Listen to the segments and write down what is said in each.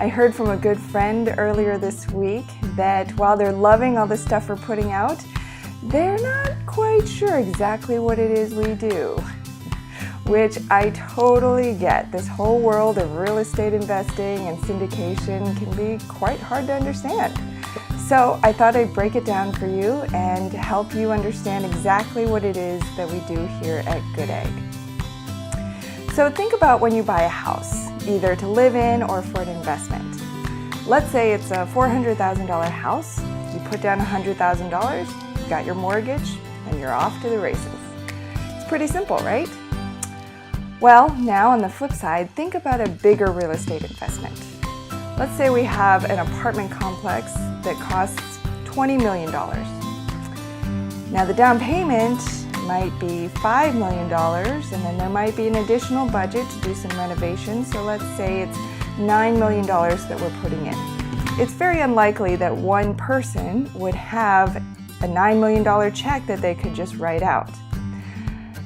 I heard from a good friend earlier this week that while they're loving all the stuff we're putting out, they're not quite sure exactly what it is we do, which I totally get. This whole world of real estate investing and syndication can be quite hard to understand. So I thought I'd break it down for you and help you understand exactly what it is that we do here at Goodegg. So think about when you buy a house, either to live in or for an investment. Let's say it's a $400,000 house. You put down $100,000, you got your mortgage, and you're off to the races. It's pretty simple, right? Well, now on the flip side, think about a bigger real estate investment. Let's say we have an apartment complex that costs $20 million. Now the down payment might be $5 million, and then there might be an additional budget to do some renovations. So let's say it's $9 million that we're putting in. It's very unlikely that one person would have a $9 million check that they could just write out.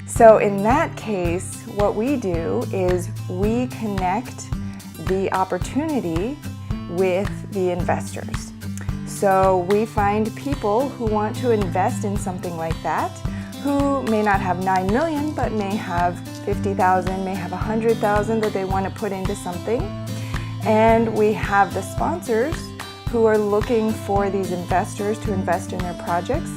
So in that case, what we do is we connect the opportunity with the investors. So we find people who want to invest in something like that, who may not have 9 million, but may have 50,000, may have 100,000 that they want to put into something. And we have the sponsors who are looking for these investors to invest in their projects.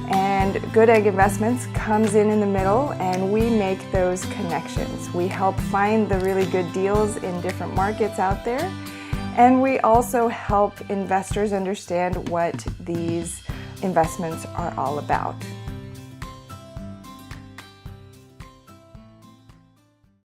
And Goodegg Investments comes in the middle, and we make those connections. We help find the really good deals in different markets out there. And we also help investors understand what these investments are all about.